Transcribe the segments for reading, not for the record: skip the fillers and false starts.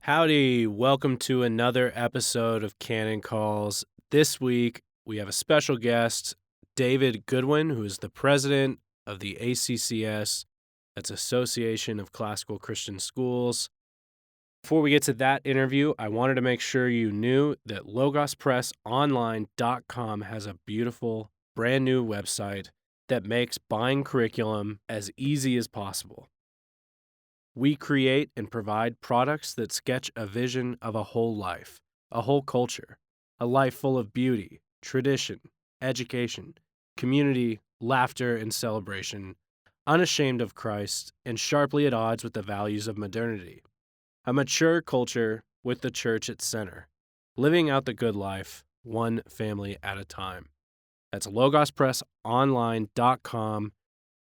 Howdy, welcome to another episode of Canon Calls. This week, we have a special guest, David Goodwin, who is the president of the ACCS, that's Association of Classical Christian Schools. Before we get to that interview, I wanted to make sure you knew that logospressonline.com has a beautiful, brand new website that makes buying curriculum as easy as possible. We create and provide products that sketch a vision of a whole life, a whole culture, a life full of beauty, tradition, education, community, laughter, and celebration, unashamed of Christ, and sharply at odds with the values of modernity. A mature culture with the church at center, living out the good life, one family at a time. That's logospressonline.com,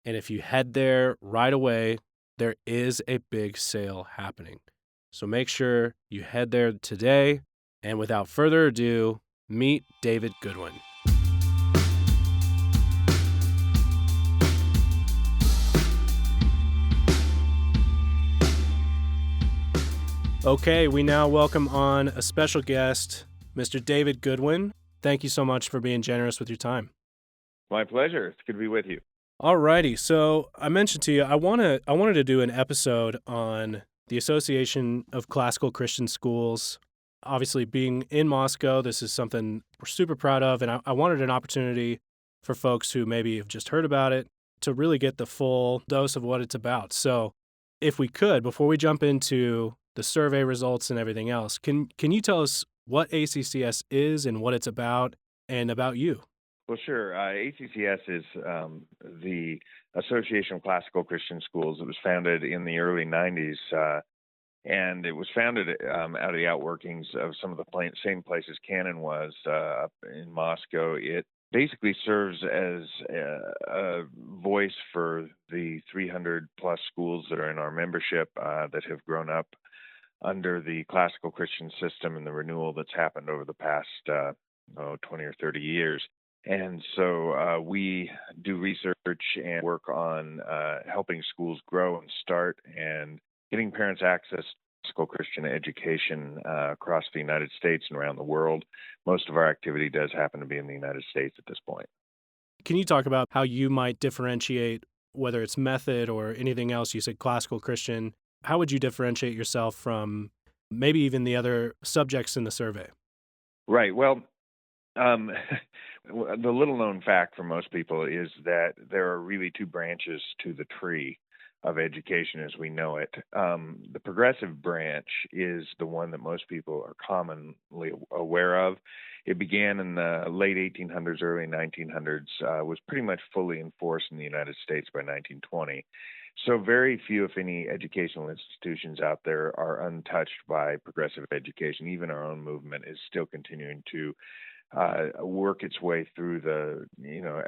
and if you head there right away, there is a big sale happening. So make sure you head there today. And without further ado, meet David Goodwin. Okay, we now welcome on a special guest, Mr. David Goodwin. Thank you so much for being generous with your time. My pleasure. It's good to be with you. Alrighty, so I mentioned to you I wanted to do an episode on the Association of Classical Christian Schools. Obviously, being in Moscow, this is something we're super proud of, and I wanted an opportunity for folks who maybe have just heard about it to really get the full dose of what it's about. So, if we could, before we jump into the survey results and everything else, can you tell us what ACCS is and what it's about, and about you? Well, sure. ACCS is the Association of Classical Christian Schools. It was founded in the early 90s, and it was founded out of the outworkings of some of the same places Canon was up in Moscow. It basically serves as a voice for the 300-plus schools that are in our membership that have grown up under the classical Christian system and the renewal that's happened over the past 20 or 30 years. And so we do research and work on helping schools grow and start and getting parents access to classical Christian education across the United States and around the world. Most of our activity does happen to be in the United States at this point. Can you talk about how you might differentiate, whether it's method or anything else? You said classical Christian. How would you differentiate yourself from maybe even the other subjects in the survey? Right. Well, the little-known fact for most people is that there are really two branches to the tree of education as we know it. The progressive branch is the one that most people are commonly aware of. It began in the late 1800s, early 1900s, was pretty much fully enforced in the United States by 1920. So very few, if any, educational institutions out there are untouched by progressive education. Even our own movement is still continuing to work its way through the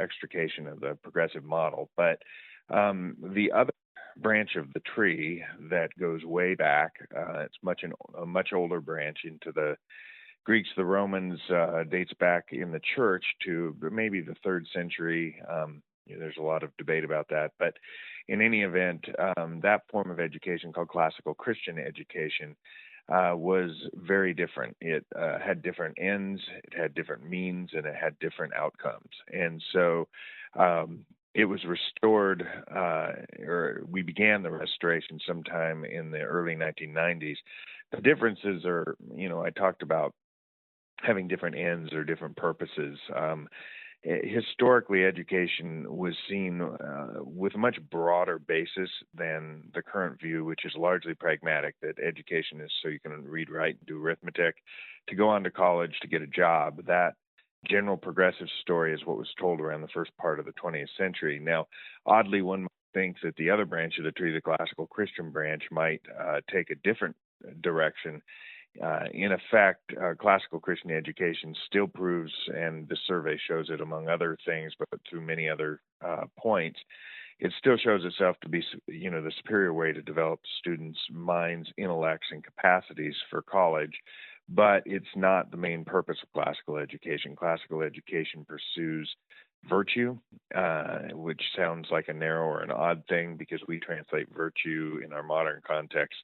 extrication of the progressive model. But the other branch of the tree that goes way back, it's a much older branch into the Greeks, the Romans, dates back in the church to maybe the 3rd century. There's a lot of debate about that. But in any event, that form of education called classical Christian education was very different. It had different ends, it had different means, and it had different outcomes. And so it was restored, or we began the restoration sometime in the early 1990s. The differences are, I talked about having different ends or different purposes. Historically, education was seen with a much broader basis than the current view, which is largely pragmatic, that education is so you can read, write, and do arithmetic, to go on to college, to get a job. That general progressive story is what was told around the first part of the 20th century. Now, oddly, one might think that the other branch of the tree, the classical Christian branch, might take a different direction. In effect, classical Christian education still proves, and the survey shows it among other things, but through many other points, it still shows itself to be, the superior way to develop students' minds, intellects, and capacities for college. But it's not the main purpose of classical education. Classical education pursues virtue, which sounds like a narrow or an odd thing because we translate virtue in our modern context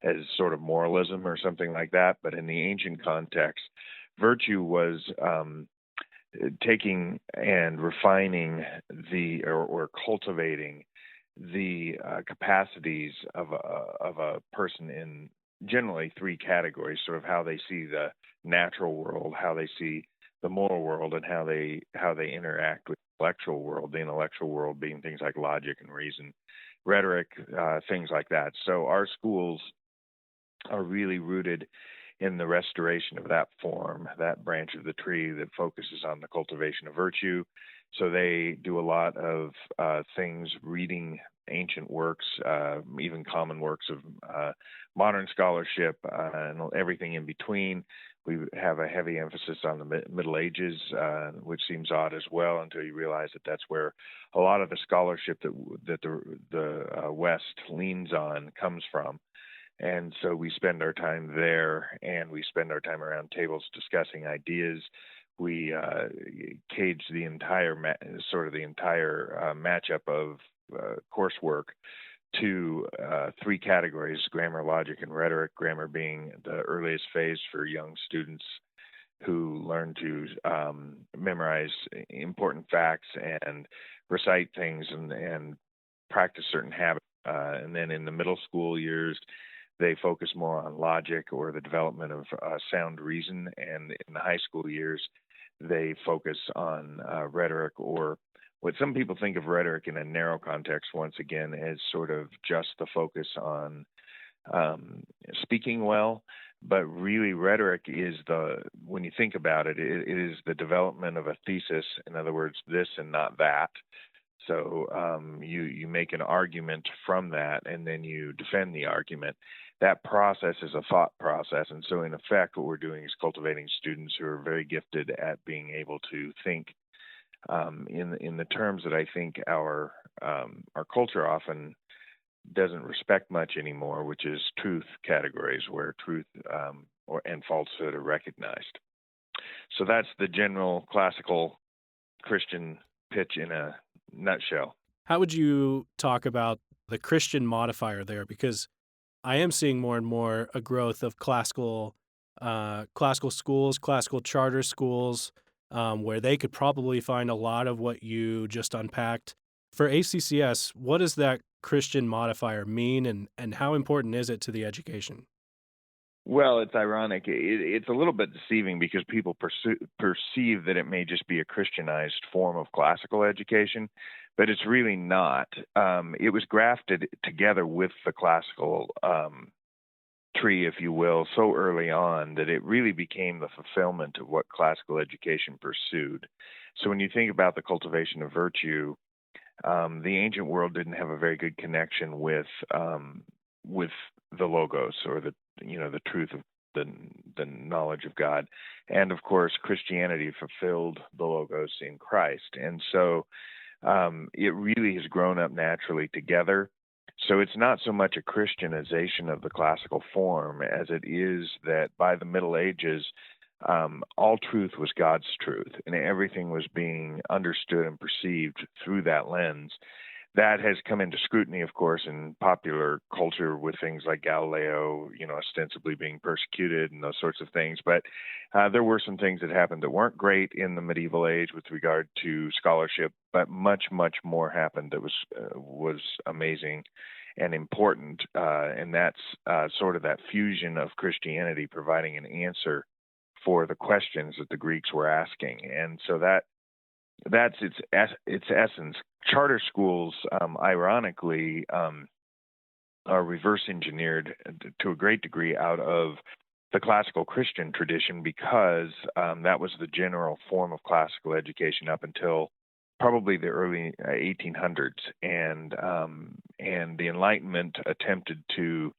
as sort of moralism or something like that. But in the ancient context, virtue was taking and refining or cultivating the capacities of a person in generally three categories: sort of how they see the natural world, how they see the moral world, and how they interact with the intellectual world. The intellectual world being things like logic and reason, rhetoric, things like that. So our schools are really rooted in the restoration of that form, that branch of the tree that focuses on the cultivation of virtue. So they do a lot of things, reading ancient works, even common works of modern scholarship, and everything in between. We have a heavy emphasis on the Middle Ages, which seems odd as well until you realize that that's where a lot of the scholarship that the West leans on comes from. And so we spend our time there, and we spend our time around tables discussing ideas. We cage the entire matchup of coursework to three categories: grammar, logic, and rhetoric. Grammar being the earliest phase for young students who learn to memorize important facts and recite things and practice certain habits. And then in the middle school years, they focus more on logic or the development of sound reason. And in the high school years, they focus on rhetoric, or what some people think of rhetoric in a narrow context, once again, as sort of just the focus on speaking well. But really, rhetoric is when you think about it, it is the development of a thesis. In other words, this and not that. So you make an argument from that, and then you defend the argument. That process is a thought process. And so, in effect, what we're doing is cultivating students who are very gifted at being able to think in the terms that I think our culture often doesn't respect much anymore, which is truth categories, where truth and falsehood are recognized. So that's the general classical Christian pitch in a nutshell. How would you talk about the Christian modifier there? Because I am seeing more and more a growth of classical schools, classical charter schools, where they could probably find a lot of what you just unpacked. For ACCS, what does that Christian modifier mean, and how important is it to the education? Well, it's ironic. It's a little bit deceiving because people perceive that it may just be a Christianized form of classical education, but it's really not. It was grafted together with the classical tree, if you will, so early on that it really became the fulfillment of what classical education pursued. So when you think about the cultivation of virtue, the ancient world didn't have a very good connection with the logos, or the truth of the knowledge of God. And of course, Christianity fulfilled the logos in Christ. And so it really has grown up naturally together. So it's not so much a Christianization of the classical form as it is that by the Middle Ages, all truth was God's truth, and everything was being understood and perceived through that lens. That has come into scrutiny, of course, in popular culture with things like Galileo, ostensibly being persecuted and those sorts of things. But there were some things that happened that weren't great in the medieval age with regard to scholarship, but much, much more happened that was amazing and important. And that's sort of that fusion of Christianity providing an answer for the questions that the Greeks were asking. And so that's its essence. Charter schools, ironically, are reverse engineered to a great degree out of the classical Christian tradition, because that was the general form of classical education up until probably the early 1800s, and the Enlightenment attempted to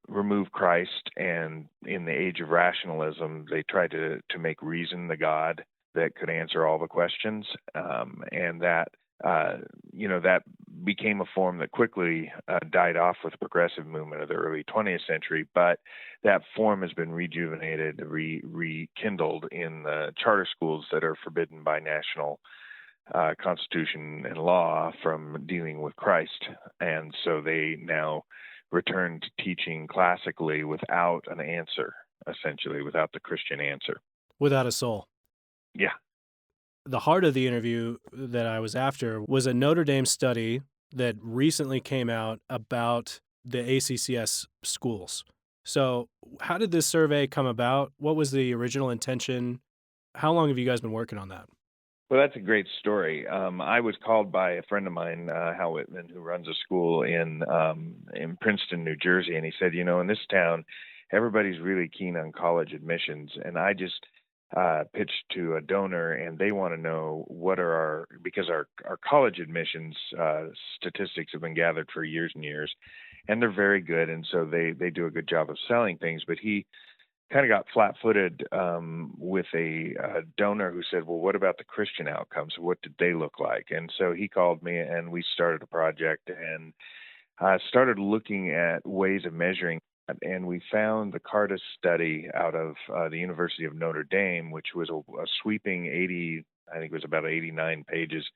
remove Christ, and in the age of rationalism, they tried to make reason the God that could answer all the questions, and that became a form that quickly died off with the progressive movement of the early 20th century. But that form has been rejuvenated, rekindled in the charter schools that are forbidden by national constitution and law from dealing with Christ, and so they now return to teaching classically without an answer, essentially, without the Christian answer. Without a soul. Yeah. The heart of the interview that I was after was a Notre Dame study that recently came out about the ACCS schools. So, how did this survey come about? What was the original intention? How long have you guys been working on that? Well, that's a great story. I was called by a friend of mine, Hal Whitman, who runs a school in Princeton, New Jersey, and he said, in this town, everybody's really keen on college admissions, and I just pitched to a donor, and they want to know what are because our college admissions statistics have been gathered for years and years, and they're very good, and so they do a good job of selling things. But he kind of got flat-footed with a donor who said, "Well, what about the Christian outcomes? What did they look like?" And so he called me, and we started a project and started looking at ways of measuring that. And we found the Cardis study out of the University of Notre Dame, which was a sweeping 80, I think it was about 89 pages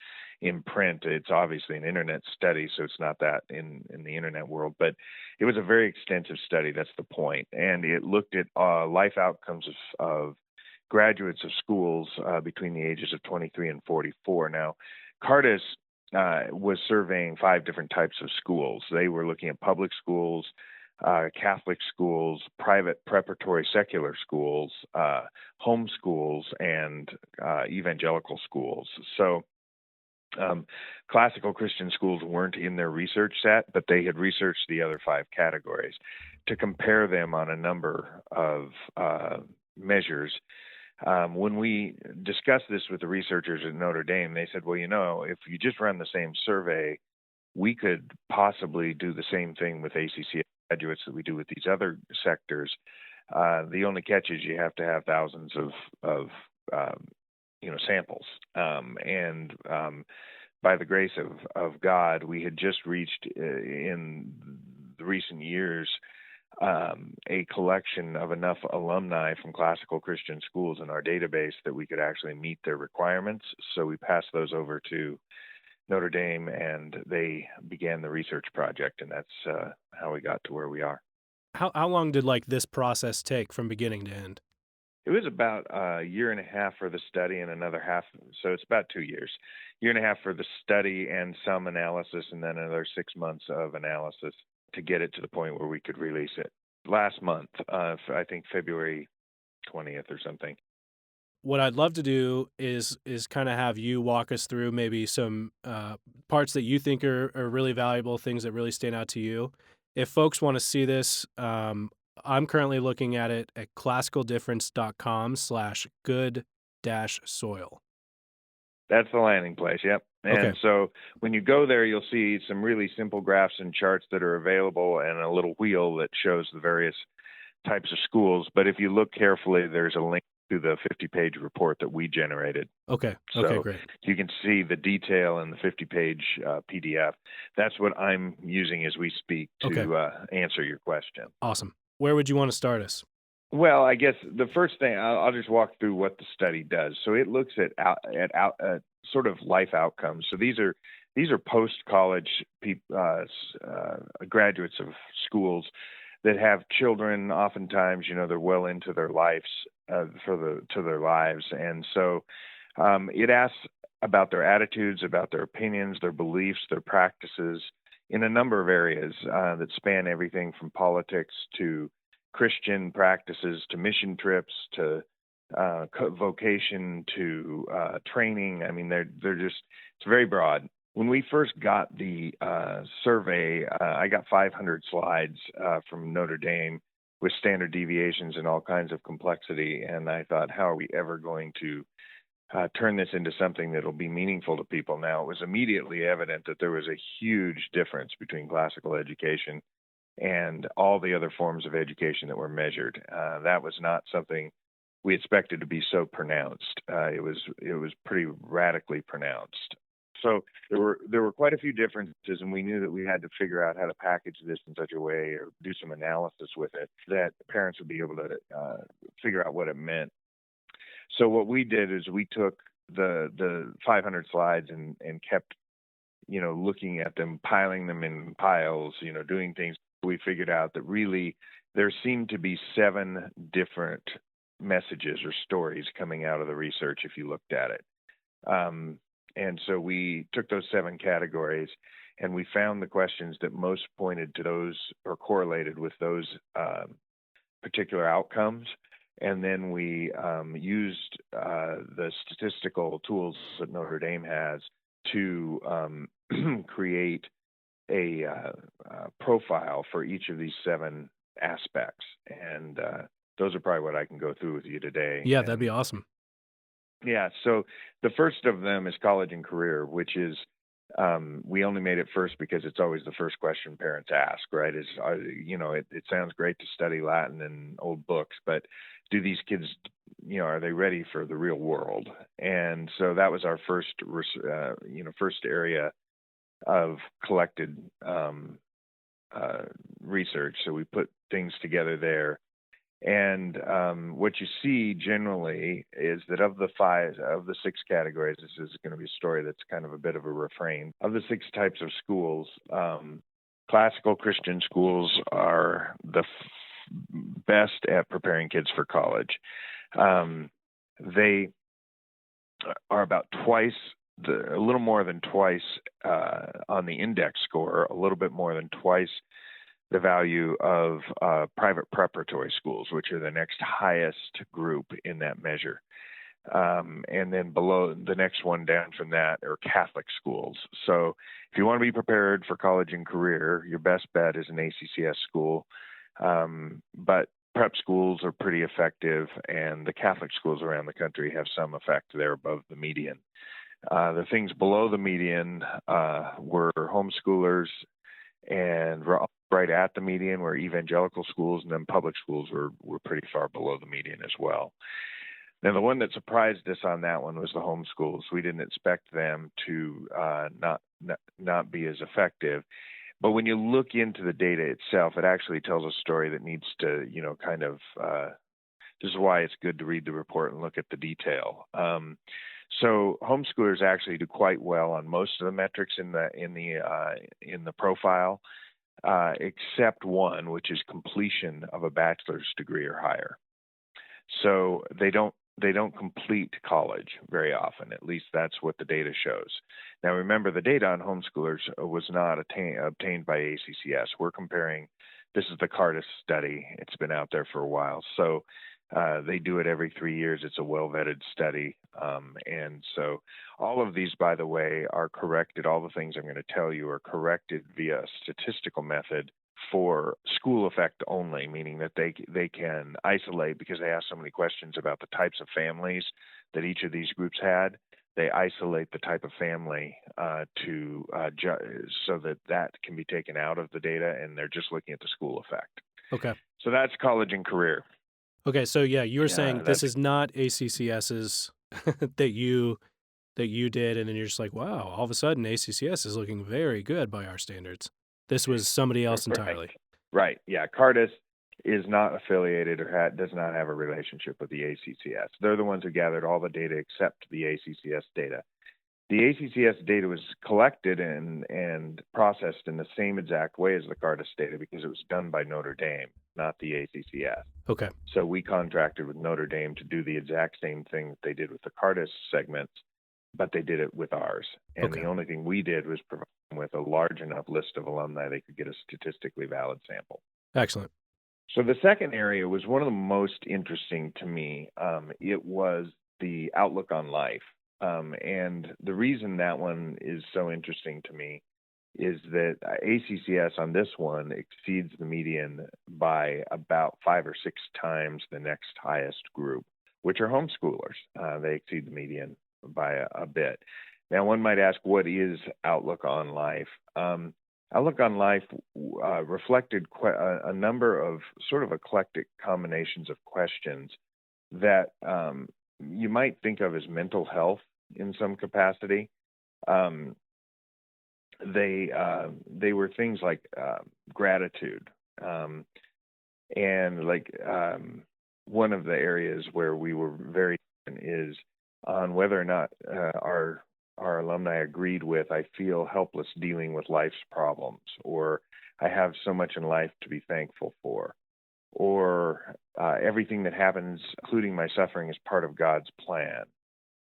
in print. It's obviously an internet study, so it's not that in the internet world, but it was a very extensive study. That's the point. And it looked at life outcomes of graduates of schools between the ages of 23 and 44. Now, Cardis was surveying 5 different types of schools. They were looking at public schools, Catholic schools, private preparatory secular schools, home schools, and evangelical schools. So classical Christian schools weren't in their research set, but they had researched the other 5 categories to compare them on a number of measures. When we discussed this with the researchers at Notre Dame, they said, well, if you just run the same survey, we could possibly do the same thing with ACCS graduates that we do with these other sectors. The only catch is you have to have thousands of samples. And by the grace of God, we had just reached in the recent years a collection of enough alumni from classical Christian schools in our database that we could actually meet their requirements. So we passed those over to Notre Dame, and they began the research project, and that's how we got to where we are. How long did this process take from beginning to end? It was about a year and a half for the study and another half, so it's about 2 years. Year and a half for the study and some analysis, and then another 6 months of analysis to get it to the point where we could release it. Last month, I think February 20th or something. What I'd love to do is kind of have you walk us through maybe some parts that you think are really valuable, things that really stand out to you. If folks want to see this, I'm currently looking at it at classicaldifference.com/good-soil. That's the landing place, yep. And Okay. so when you go there, you'll see some really simple graphs and charts that are available and a little wheel that shows the various types of schools. But if you look carefully, there's a link to the 50-page report that we generated. Okay, So great. you can see the detail in the 50-page PDF. That's what I'm using as we speak to answer your question. Awesome. Where would you want to start us? Well, I guess the first thing I'll just walk through what the study does. So it looks at sort of life outcomes. So these are post-college graduates of schools that have children. Oftentimes, they're well into their lives to their lives, and so it asks about their attitudes, about their opinions, their beliefs, their practices in a number of areas that span everything from politics to Christian practices to mission trips to vocation to training. I mean, they're just, it's very broad. When we first got the survey, I got 500 slides from Notre Dame with standard deviations and all kinds of complexity. And I thought, how are we ever going to turn this into something that'll be meaningful to people? Now, it was immediately evident that there was a huge difference between classical education and all the other forms of education that were measured. That was not something we expected to be so pronounced. It was pretty radically pronounced. So there were quite a few differences, and we knew that we had to figure out how to package this in such a way or do some analysis with it that parents would be able to figure out what it meant. So what we did is we took the 500 slides and kept looking at them, piling them in piles, doing things we figured out that really there seemed to be 7 different messages or stories coming out of the research if you looked at it. And so we took those 7 categories and we found the questions that most pointed to those or correlated with those particular outcomes. And then we used the statistical tools that Notre Dame has to create a profile for each of these 7 aspects. And those are probably what I can go through with you today. Yeah, that'd And be awesome. yeah, so the first of them is college and career, which is we only made it first because it's always the first question parents ask, right? It sounds great to study Latin and old books, but do these kids, are they ready for the real world? And so that was our first area of collected research. So we put things together there. And what you see generally is that of the 6 categories, this is going to be a story that's kind of a bit of a refrain. Of the 6 types of schools, classical Christian schools are the best at preparing kids for college. They are about twice, a little more than twice on the index score, a little bit more than twice the value of private preparatory schools, which are the next highest group in that measure. And then below, the next one down from that are Catholic schools. So if you want to be prepared for college and career, your best bet is an ACCS school. But prep schools are pretty effective, and the Catholic schools around the country have some effect. They're above the median. The things below the median were homeschoolers, and right at the median were evangelical schools, and then public schools were pretty far below the median as well. Now, the one that surprised us on that one was the homeschools. We didn't expect them to not be as effective. But when you look into the data itself, it actually tells a story that needs to, this is why it's good to read the report and look at the detail. So homeschoolers actually do quite well on most of the metrics in the profile, except one, which is completion of a bachelor's degree or higher. So they don't complete college very often. At least that's what the data shows. Now, remember, the data on homeschoolers was not obtained by ACCS. We're comparing. This is the Cardis study. It's been out there for a while. So they do it every 3 years. It's a well-vetted study. And so all of these, by the way, are corrected. All the things I'm going to tell you are corrected via a statistical method for school effect only, meaning that they can isolate, because they ask so many questions about the types of families that each of these groups had. They isolate the type of family so that can be taken out of the data, and they're just looking at the school effect. Okay. So that's college and career. Okay, so yeah, you were saying this is not ACCS's that you did, and then you're just like, wow, all of a sudden ACCS is looking very good by our standards. This was somebody else entirely. Right. Yeah. Cardis is not affiliated or does not have a relationship with the ACCS. They're the ones who gathered all the data except the ACCS data. The ACCS data was collected and processed in the same exact way as the Cardis data because it was done by Notre Dame, not the ACCS. Okay. So we contracted with Notre Dame to do the exact same thing that they did with the Cardis segments, but they did it with ours. And Okay. the only thing we did was provide them with a large enough list of alumni they could get a statistically valid sample. Excellent. So the second area was one of the most interesting to me. It was the outlook on life. And the reason that one is so interesting to me is that ACCS on this one exceeds the median by about 5 or 6 times the next highest group, which are homeschoolers. They exceed the median by a bit. Now, one might ask, what is outlook on life? Outlook on life reflected a number of sort of eclectic combinations of questions that you might think of as mental health in some capacity. They were things like gratitude, and like one of the areas where we were very is on whether or not our alumni agreed with, I feel helpless dealing with life's problems, or I have so much in life to be thankful for. Or everything that happens, including my suffering, is part of God's plan.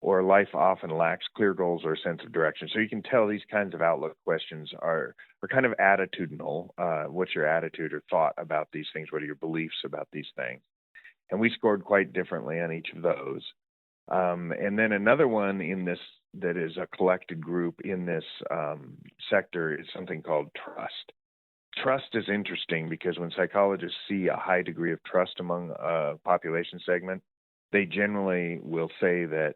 Or life often lacks clear goals or a sense of direction. So you can tell these kinds of outlook questions are kind of attitudinal. What's your attitude or thought about these things? What are your beliefs about these things? And we scored quite differently on each of those. And then another one in this that is a collected group in this sector is something called trust. Trust is interesting because when psychologists see a high degree of trust among a population segment, they generally will say that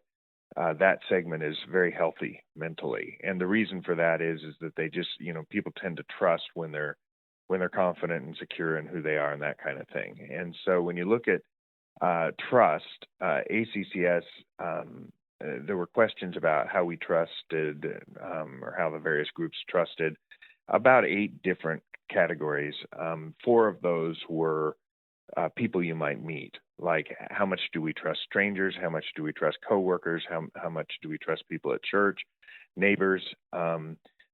that segment is very healthy mentally. And the reason for that is that they just, people tend to trust when they're confident and secure in who they are and that kind of thing. And so when you look at trust, ACCS, there were questions about how we trusted or how the various groups trusted about 8 different categories. 4 of those were people you might meet, like how much do we trust strangers, how much do we trust coworkers, how much do we trust people at church, neighbors.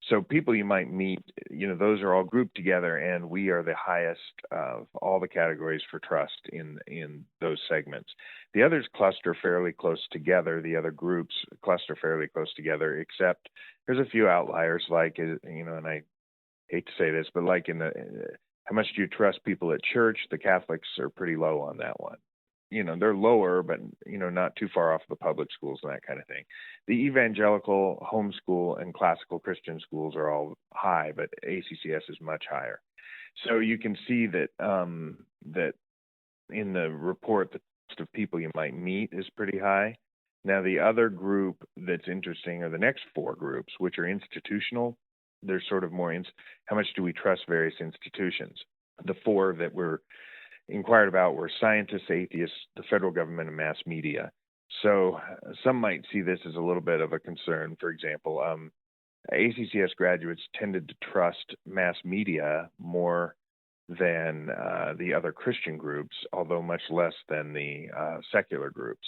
So people you might meet, those are all grouped together, and we are the highest of all the categories for trust in those segments. The others cluster fairly close together. The other groups cluster fairly close together, except there's a few outliers, like, and I hate to say this, but like in the how much do you trust people at church? The Catholics are pretty low on that one. They're lower, but not too far off the public schools and that kind of thing. The evangelical, homeschool, and classical Christian schools are all high, but ACCS is much higher. So you can see that that in the report, the list of people you might meet is pretty high. Now, the other group that's interesting are the next 4 groups, which are institutional. They're sort of more how much do we trust various institutions? The 4 that were inquired about were scientists, atheists, the federal government, and mass media. So some might see this as a little bit of a concern. For example, ACCS graduates tended to trust mass media more than the other Christian groups, although much less than the secular groups.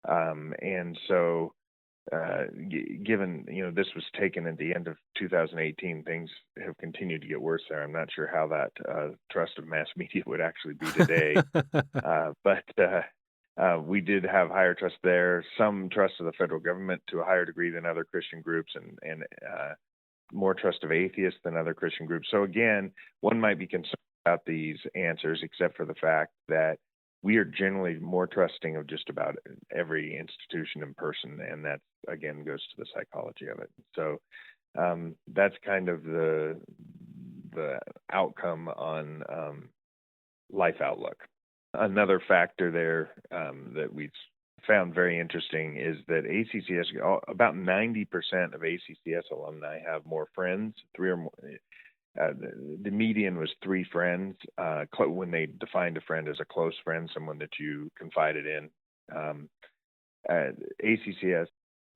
And so given this was taken at the end of 2018, things have continued to get worse there. I'm not sure how that trust of mass media would actually be today, but we did have higher trust there. Some trust of the federal government to a higher degree than other Christian groups, and more trust of atheists than other Christian groups. So again, one might be concerned about these answers, except for the fact that we are generally more trusting of just about every institution and person, and that again goes to the psychology of it. So that's kind of the outcome on life outlook. Another factor there that we found very interesting is that ACCS, about 90% of ACCS alumni have more friends, 3 or more. The median was 3 friends when they defined a friend as a close friend, someone that you confided in. ACCS,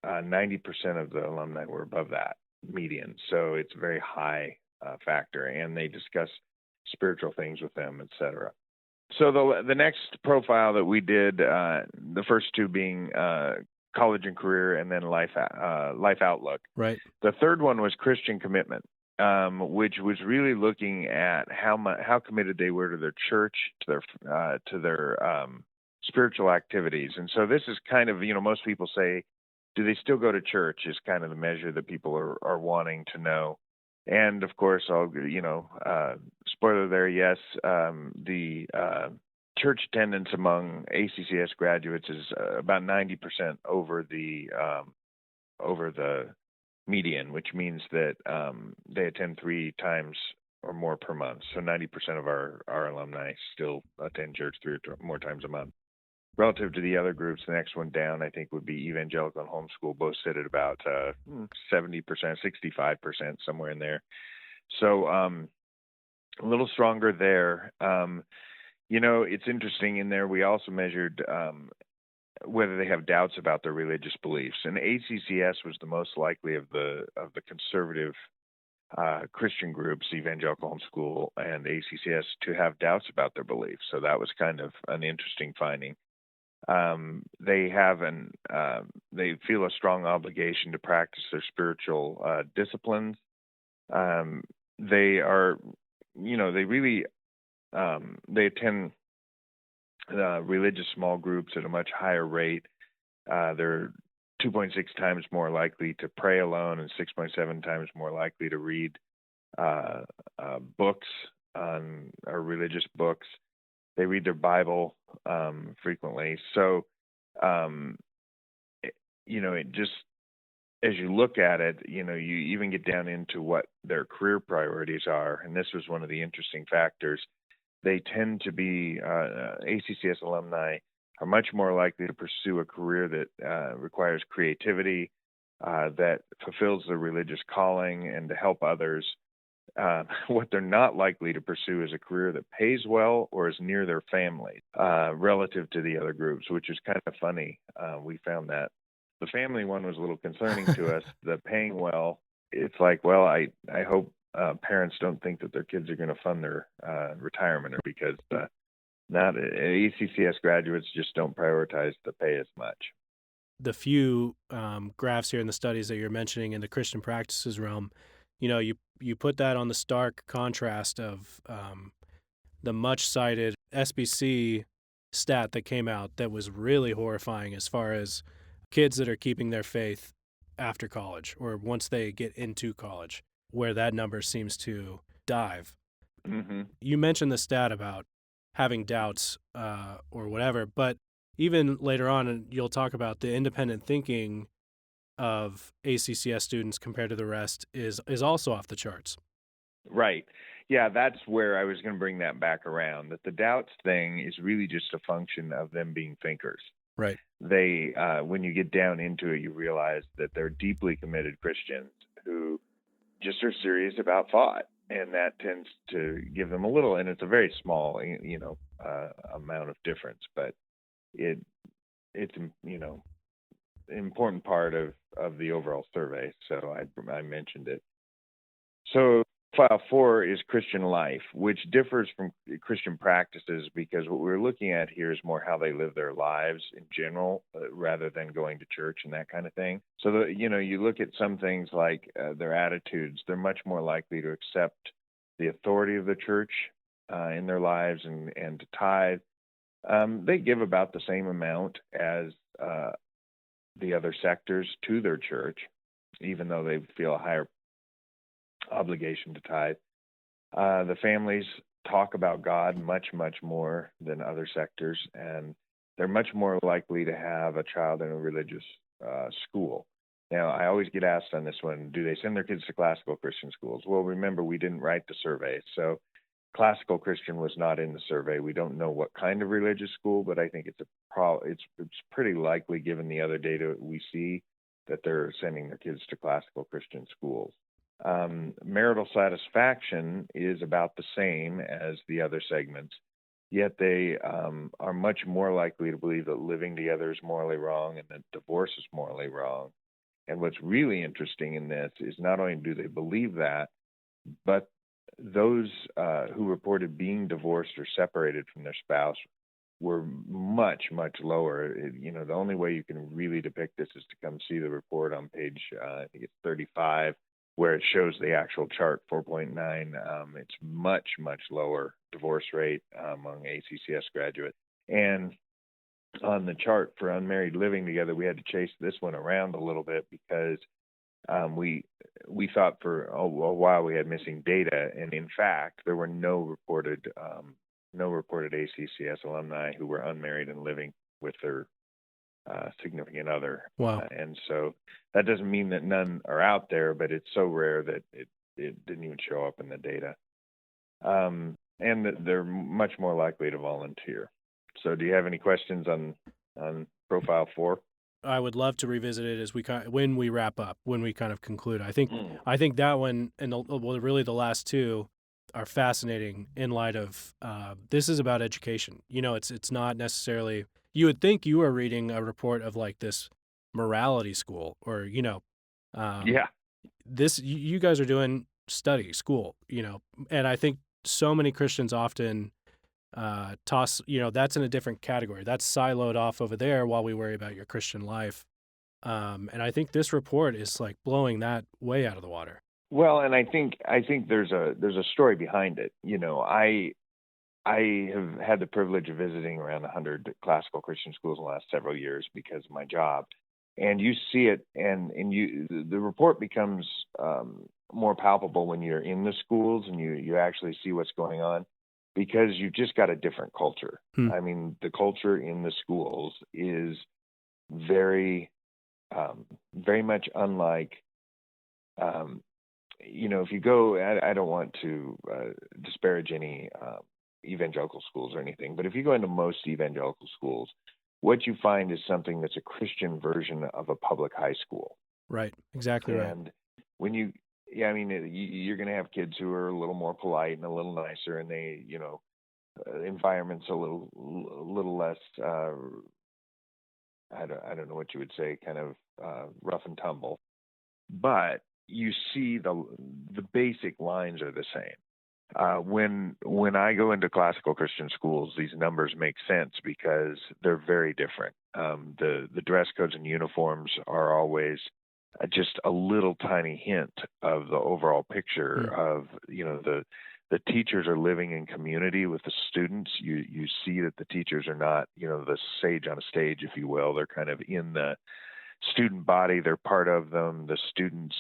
90% of the alumni were above that median, so it's a very high factor, and they discuss spiritual things with them, etc. So the next profile that we did, the first 2 being college and career, and then life outlook. Right. The third one was Christian commitment. Which was really looking at how committed they were to their church, to their spiritual activities. And so this is kind of, most people say, do they still go to church, is kind of the measure that people are wanting to know. And of course, spoiler there, yes, the church attendance among ACCS graduates is about 90% over the median, which means that they attend 3 times or more per month. So 90% of our alumni still attend church 3 or more times a month. Relative to the other groups, the next one down, I think, would be evangelical and homeschool. Both sit at about 70%, 65%, somewhere in there. So a little stronger there. It's interesting in there. We also measured whether they have doubts about their religious beliefs, and ACCS was the most likely of the conservative Christian groups, evangelical, homeschool, and ACCS, to have doubts about their beliefs. So that was kind of an interesting finding. They feel a strong obligation to practice their spiritual disciplines. They are they really they attend religious small groups at a much higher rate. They're 2.6 times more likely to pray alone and 6.7 times more likely to read books or religious books. They read their Bible frequently. So, um, it just, as you look at it, you even get down into what their career priorities are. And this was one of the interesting factors. They tend to be, ACCS alumni are much more likely to pursue a career that requires creativity, that fulfills their religious calling, and to help others. What they're not likely to pursue is a career that pays well or is near their family relative to the other groups, which is kind of funny. We found that the family one was a little concerning to us. The paying well, it's like, well, I hope parents don't think that their kids are going to fund their retirement, or because not ACCS graduates just don't prioritize the pay as much. The few graphs here in the studies that you're mentioning in the Christian practices realm, you put that on the stark contrast of the much cited SBC stat that came out that was really horrifying as far as kids that are keeping their faith after college or once they get into college, where that number seems to dive. Mm-hmm. You mentioned the stat about having doubts or whatever, but even later on, you'll talk about the independent thinking of ACCS students compared to the rest is also off the charts. Right. Yeah, that's where I was going to bring that back around, that the doubts thing is really just a function of them being thinkers. Right. They, when you get down into it, you realize that they're deeply committed Christians who just are serious about thought. And that tends to give them a little, and it's a very small, amount of difference, but it's an important part of the overall survey. So I mentioned it. So File 4 is Christian life, which differs from Christian practices because what we're looking at here is more how they live their lives in general, rather than going to church and that kind of thing. So, you look at some things like their attitudes, they're much more likely to accept the authority of the church in their lives and to tithe. They give about the same amount as the other sectors to their church, even though they feel a higher obligation to tithe. The families talk about God much, much more than other sectors, and they're much more likely to have a child in a religious school. Now, I always get asked on this one, do they send their kids to classical Christian schools? Well, remember, we didn't write the survey, so classical Christian was not in the survey. We don't know what kind of religious school, but I think it's pretty likely, given the other data we see, that they're sending their kids to classical Christian schools. Marital satisfaction is about the same as the other segments, yet they are much more likely to believe that living together is morally wrong and that divorce is morally wrong. And what's really interesting in this is not only do they believe that, but those who reported being divorced or separated from their spouse were much, much lower. The only way you can really depict this is to come see the report on page, I think it's 35, where it shows the actual chart, 4.9. It's much, much lower divorce rate among ACCS graduates. And on the chart for unmarried living together, we had to chase this one around a little bit because we thought for a while we had missing data, and in fact, there were no reported ACCS alumni who were unmarried and living with their significant other. Wow. And so that doesn't mean that none are out there, but it's so rare that it didn't even show up in the data. And that they're much more likely to volunteer. So do you have any questions on Profile 4? I would love to revisit it when we wrap up, when we kind of conclude. I think that one and really the last two are fascinating in light of this is about education. It's not necessarily. You would think you are reading a report of like this morality school, or Yeah. This you guys are doing school, and I think so many Christians often toss, that's in a different category. That's siloed off over there while we worry about your Christian life. And I think this report is like blowing that way out of the water. Well, and I think there's a story behind it. I have had the privilege of visiting around 100 classical Christian schools in the last several years because of my job, and you see it, and the report becomes more palpable when you're in the schools and you actually see what's going on, because you've just got a different culture. Hmm. I mean, the culture in the schools is very very much unlike. Um, if you go, I don't want to disparage any evangelical schools or anything, but if you go into most evangelical schools, what you find is something that's a Christian version of a public high school. Right. Exactly right. And when you, yeah, I mean, you're going to have kids who are a little more polite and a little nicer, and environment's a little less. I don't know what you would say, kind of rough and tumble, but you see the basic lines are the same. When I go into classical Christian schools, these numbers make sense because they're very different. The dress codes and uniforms are always just a little tiny hint of the overall picture Hmm. of the teachers are living in community with the students. You see that the teachers are not the sage on a stage, if you will. They're kind of in the student body. They're part of them. The students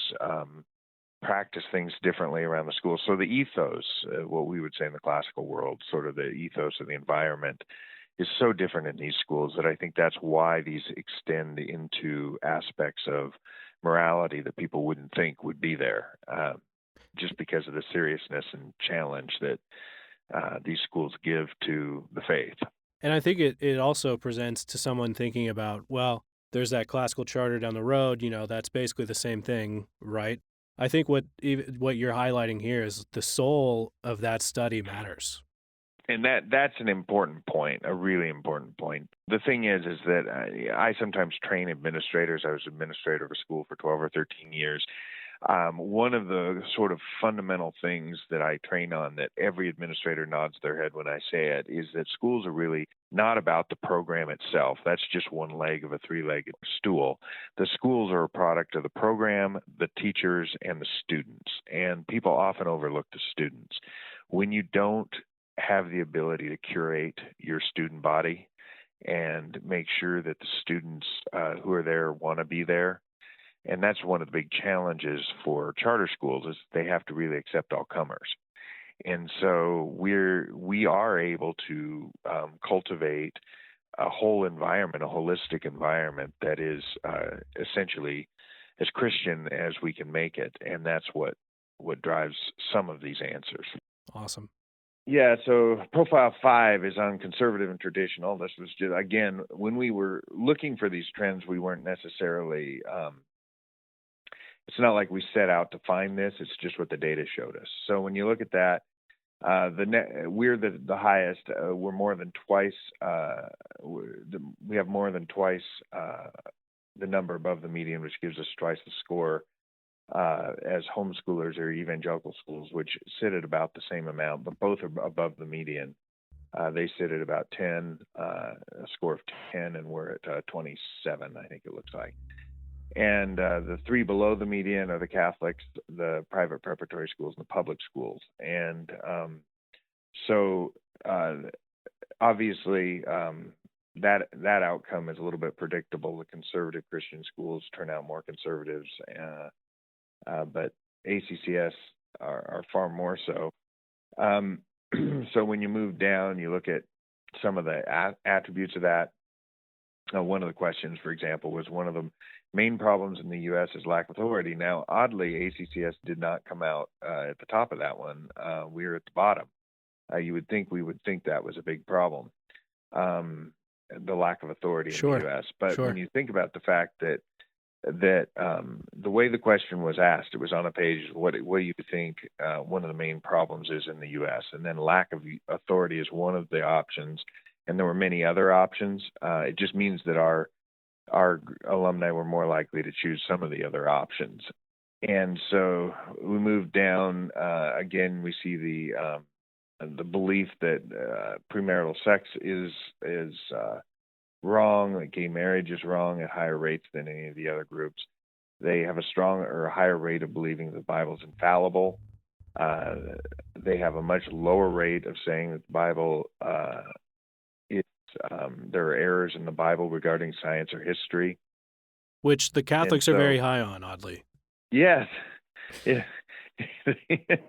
practice things differently around the school. So the ethos, what we would say in the classical world, sort of the ethos of the environment, is so different in these schools that I think that's why these extend into aspects of morality that people wouldn't think would be there, just because of the seriousness and challenge that these schools give to the faith. And I think it also presents to someone thinking about, well, there's that classical charter down the road, that's basically the same thing, right? I think what you're highlighting here is the soul of that study matters. And that's an important point, a really important point. The thing is that I sometimes train administrators. I was administrator of a school for 12 or 13 years. One of the sort of fundamental things that I train on, that every administrator nods their head when I say it, is that schools are really not about the program itself. That's just one leg of a three-legged stool. The schools are a product of the program, the teachers, and the students. And people often overlook the students. When you don't have the ability to curate your student body and make sure that the students who are there want to be there, and that's one of the big challenges for charter schools, is they have to really accept all comers. And so we are able to cultivate a whole environment, a holistic environment that is essentially as Christian as we can make it, and that's what drives some of these answers. Awesome. Yeah, so profile 5 is on conservative and traditional. This was just, again, when we were looking for these trends, we weren't necessarily it's not like we set out to find this. It's just what the data showed us. So when you look at that, we're the highest. We're more than twice. We have more than twice the number above the median, which gives us twice the score as homeschoolers or evangelical schools, which sit at about the same amount, but both are above the median. They sit at about 10, a score of 10, and we're at 27, I think it looks like. And the three below the median are the Catholics, the private preparatory schools, and the public schools. And so obviously that outcome is a little bit predictable. The conservative Christian schools turn out more conservatives, but ACCS are far more so. So when you move down, you look at some of the attributes of that. One of the questions, for example, was one of the main problems in the U.S. is lack of authority. Now, oddly, ACCS did not come out at the top of that one. We were at the bottom. You would think we would think that was a big problem, the lack of authority in the Sure. U.S. But when Sure. you think about the fact that the way the question was asked, it was on a page. What do you think one of the main problems is in the U.S.? And then lack of authority is one of the options, and there were many other options. It just means that our alumni were more likely to choose some of the other options. And so we move down. Again, we see the belief that premarital sex is wrong, that gay marriage is wrong at higher rates than any of the other groups. They have a strong or higher rate of believing the Bible is infallible. Uh, they have a much lower rate of saying that the Bible is there are errors in the Bible regarding science or history. Which the And Catholics are very so, high on, oddly. yes, yeah,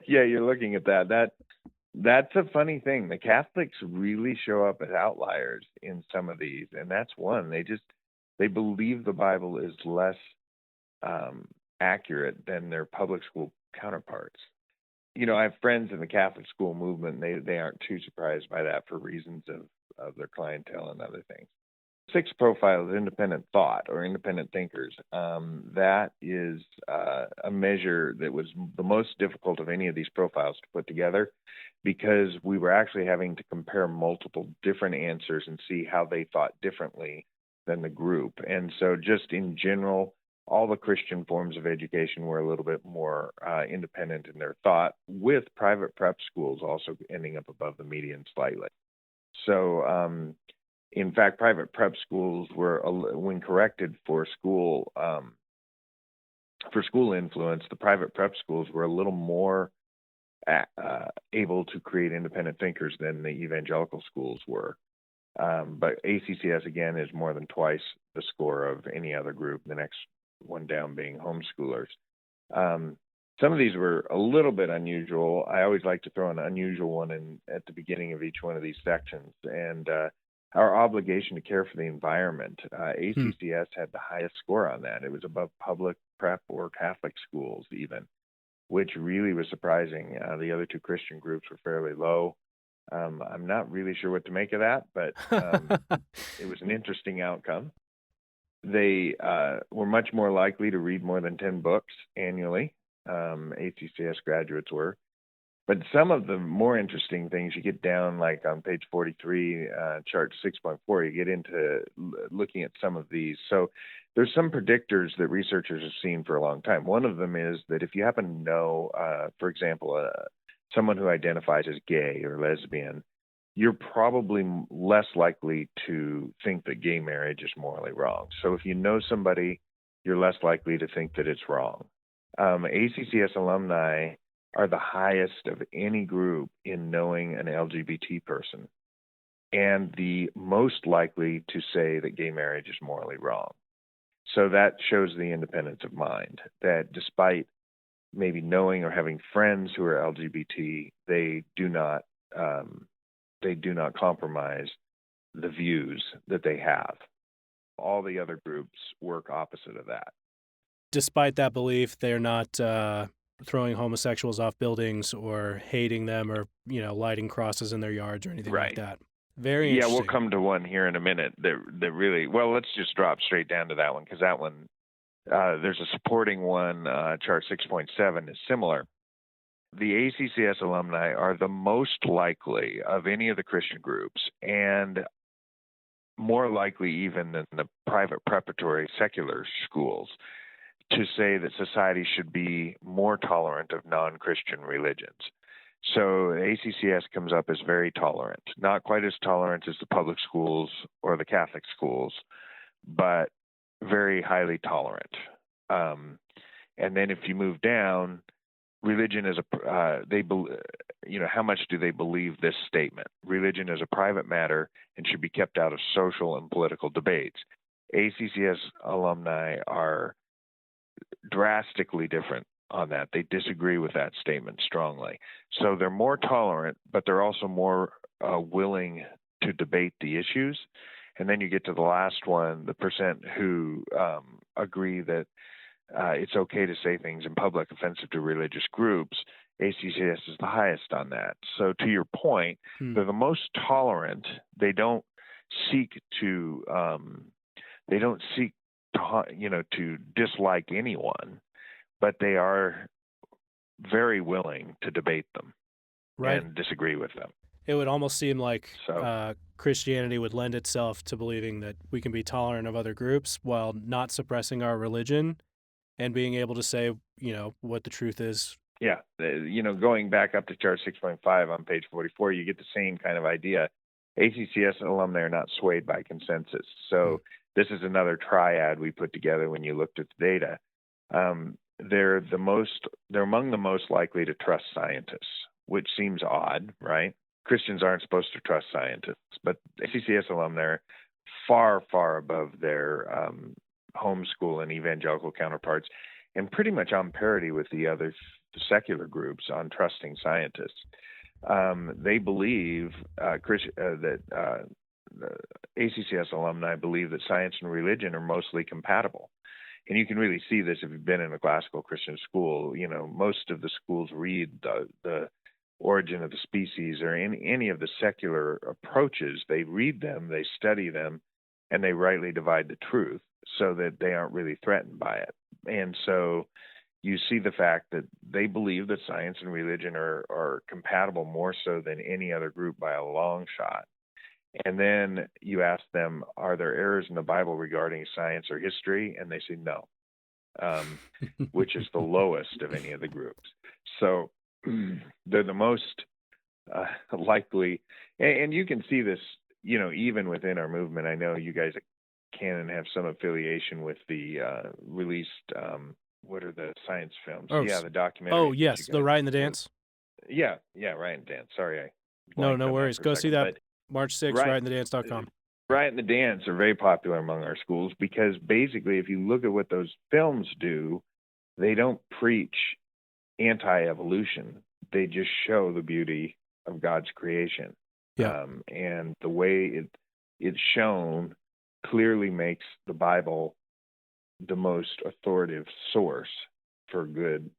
yeah, you're looking at that. That's a funny thing. The Catholics really show up as outliers in some of these, and that's one. They believe the Bible is less um, accurate than their public school counterparts. I have friends in the Catholic school movement. And they aren't too surprised by that for reasons of their clientele and other things. Sixth profile is independent thought or independent thinkers. That is a measure that was the most difficult of any of these profiles to put together because we were actually having to compare multiple different answers and see how they thought differently than the group. And so just in general, all the Christian forms of education were a little bit more independent in their thought, with private prep schools also ending up above the median slightly. So, in fact, private prep schools were, when corrected for school influence, the private prep schools were a little more able to create independent thinkers than the evangelical schools were. But ACCS, again, is more than twice the score of any other group, the next one down being homeschoolers. Some of these were a little bit unusual. I always like to throw an unusual one in at the beginning of each one of these sections. And our obligation to care for the environment, ACCS had the highest score on that. It was above public, prep, or Catholic schools even, which really was surprising. The other two Christian groups were fairly low. I'm not really sure what to make of that, but it was an interesting outcome. They were much more likely to read more than 10 books annually. ACCS graduates were. But some of the more interesting things you get down, like on page 43, chart 6.4, you get into looking at some of these. So there's some predictors that researchers have seen for a long time. One of them is that if you happen to know, for example, someone who identifies as gay or lesbian, you're probably less likely to think that gay marriage is morally wrong. So if you know somebody, you're less likely to think that it's wrong. ACCS alumni are the highest of any group in knowing an LGBT person and the most likely to say that gay marriage is morally wrong. So that shows the independence of mind, that despite maybe knowing or having friends who are LGBT, they do not compromise the views that they have. All the other groups work opposite of that. Despite that belief, they're not throwing homosexuals off buildings or hating them or, lighting crosses in their yards or anything like that. Very interesting. Yeah, we'll come to one here in a minute that really, well, let's just drop straight down to that one because that one, there's a supporting one, chart 6.7 is similar. The ACCS alumni are the most likely of any of the Christian groups and more likely even than the private preparatory secular schools to say that society should be more tolerant of non-Christian religions. So ACCS comes up as very tolerant, not quite as tolerant as the public schools or the Catholic schools, but very highly tolerant. And then if you move down, religion is how much do they believe this statement? Religion is a private matter and should be kept out of social and political debates. ACCS alumni are drastically different on that. They disagree with that statement strongly. So they're more tolerant, but they're also more willing to debate the issues. And then you get to the last one, the percent who agree that it's okay to say things in public offensive to religious groups. ACCS is the highest on that. So to your point, they're the most tolerant. They don't seek to to dislike anyone, but they are very willing to debate them and disagree with them. It would almost seem like Christianity would lend itself to believing that we can be tolerant of other groups while not suppressing our religion and being able to say, what the truth is. Yeah. Going back up to chart 6.5 on page 44, you get the same kind of idea. ACCS alumni are not swayed by consensus. So this is another triad we put together when you looked at the data. They're among the most likely to trust scientists, which seems odd, right? Christians aren't supposed to trust scientists, but ACCS alumni are far, far above their homeschool and evangelical counterparts, and pretty much on parity with the other secular groups on trusting scientists. They believe that the ACCS alumni believe that science and religion are mostly compatible. And you can really see this if you've been in a classical Christian school. You know, most of the schools read the Origin of the Species or any of the secular approaches. They read them, they study them, and they rightly divide the truth so that they aren't really threatened by it. And so you see the fact that they believe that science and religion are compatible more so than any other group by a long shot. And then you ask them, are there errors in the Bible regarding science or history? And they say no, which is the lowest of any of the groups. So they're the most likely. And you can see this, you know, even within our movement. I know you guys at Canon have some affiliation with the released, what are the science films? Yeah, the documentaries. Oh, yes, the Right and the Dance. Yeah, Right and Dance. Sorry, I No blanked on that worries. for a Go see second. that But March 6th, Right, rightandthedance.com. Right and the Dance are very popular among our schools because basically, if you look at what those films do, they don't preach anti-evolution. They just show the beauty of God's creation. Yeah. And the way it's shown clearly makes the Bible the most authoritative source for good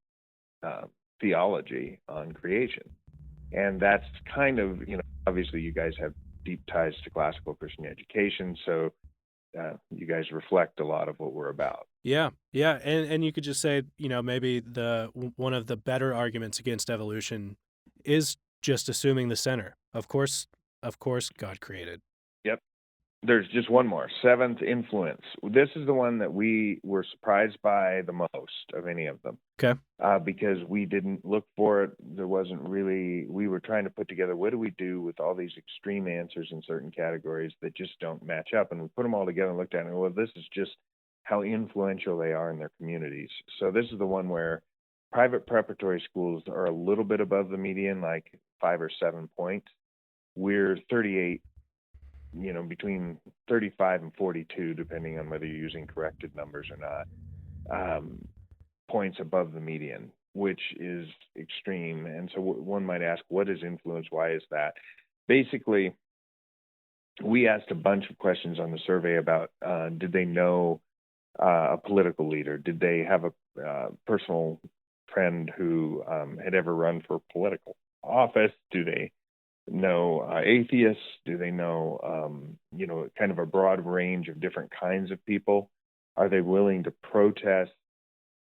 theology on creation. And that's kind of, you know, obviously you guys have deep ties to classical Christian education, so you guys reflect a lot of what we're about. Yeah, and you could just say, you know, maybe one of the better arguments against evolution is just assuming the center. Of course, God created. Yep. There's just one more, seventh, influence. This is the one that we were surprised by the most of any of them. Okay. Because we didn't look for it. There wasn't really, we were trying to put together, what do we do with all these extreme answers in certain categories that just don't match up? And we put them all together and looked at it, and well, this is just how influential they are in their communities. So this is the one where private preparatory schools are a little bit above the median, like 5 or 7 points. We're 38, you know, between 35 and 42, depending on whether you're using corrected numbers or not, points above the median, which is extreme. And so one might ask, what is influence? Why is that? Basically, we asked a bunch of questions on the survey about did they know a political leader? Did they have a personal friend who had ever run for political office? Do they know atheists? Do they know, you know, kind of a broad range of different kinds of people? Are they willing to protest?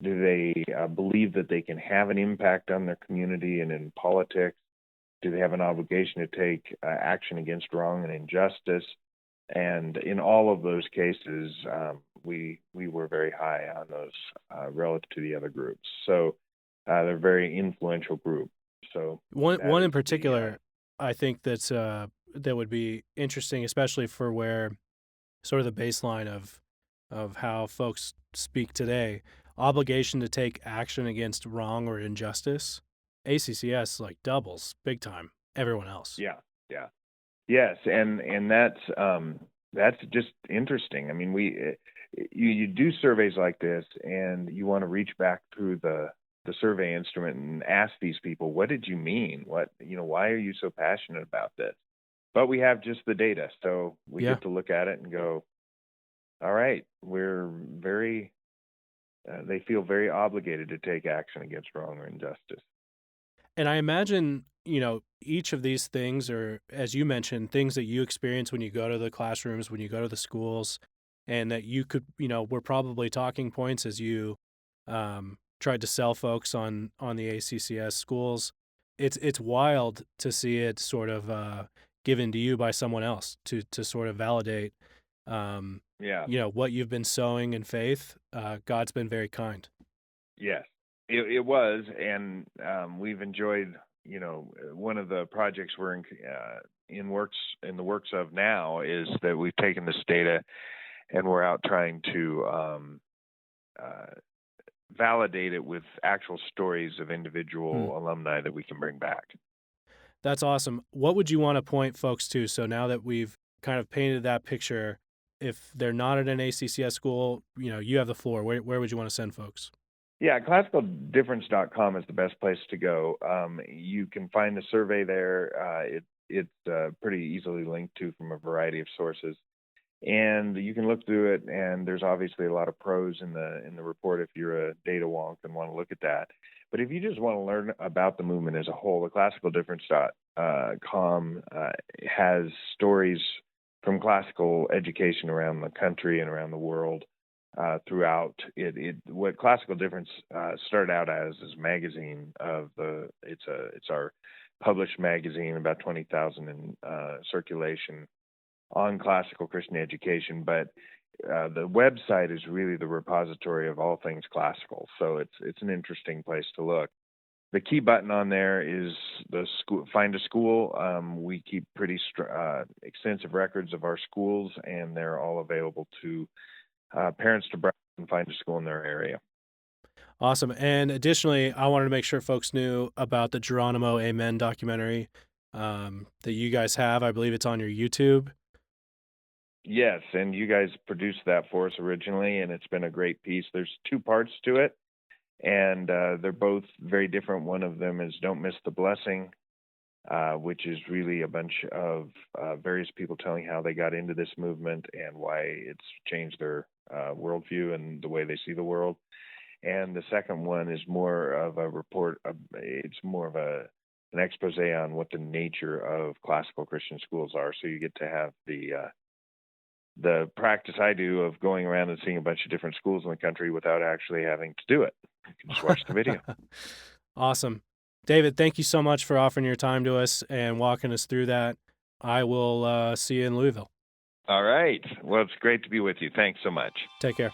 Do they believe that they can have an impact on their community and in politics? Do they have an obligation to take action against wrong and injustice? And in all of those cases, we were very high on those relative to the other groups. So they're a very influential group. So one in particular, I think that would be interesting, especially for where sort of the baseline of how folks speak today. Obligation to take action against wrong or injustice. ACCS like doubles big time everyone else. Yeah. Yes, and that's just interesting. I mean, you do surveys like this, and you want to reach back through the survey instrument and ask these people, what did you mean? What, you know, why are you so passionate about this? But we have just the data, so we get to look at it and go, all right, we're very. They feel very obligated to take action against wrong or injustice. And I imagine, you know, each of these things are, as you mentioned, things that you experience when you go to the classrooms, when you go to the schools, and that you could, you know, were probably talking points as you tried to sell folks on the ACCS schools. It's wild to see it sort of given to you by someone else to sort of validate, you know, what you've been sowing in faith. God's been very kind. Yes, it was, and we've enjoyed. You know, one of the projects we're in the works of now is that we've taken this data and we're out trying to validate it with actual stories of Hmm. individual alumni that we can bring back. That's awesome. What would you want to point folks to? So now that we've kind of painted that picture, if they're not at an ACCS school, you have the floor. Where would you want to send folks? Yeah, classicaldifference.com is the best place to go. You can find the survey there. It's pretty easily linked to from a variety of sources, and you can look through it. And there's obviously a lot of pros in the report if you're a data wonk and want to look at that. But if you just want to learn about the movement as a whole, the classicaldifference.com has stories from classical education around the country and around the world throughout it. What Classical Difference started out as is a magazine of the. It's our published magazine, about 20,000 in circulation on classical Christian education, but the website is really the repository of all things classical. So it's an interesting place to look. The key button on there is the school. Find a school. We keep pretty extensive records of our schools, and they're all available to parents to browse and find a school in their area. Awesome. And additionally, I wanted to make sure folks knew about the Geronimo Amen documentary that you guys have. I believe it's on your YouTube. Yes, and you guys produced that for us originally, and it's been a great piece. There's two parts to it, and they're both very different. One of them is Don't Miss the Blessing, which is really a bunch of various people telling how they got into this movement and why it's changed their worldview and the way they see the world. And the second one is more of a report. It's more of an expose on what the nature of classical Christian schools are. So you get to have the practice I do of going around and seeing a bunch of different schools in the country without actually having to do it. You can just watch the video. Awesome. David, thank you so much for offering your time to us and walking us through that. I will see you in Louisville. All right. Well, it's great to be with you. Thanks so much. Take care.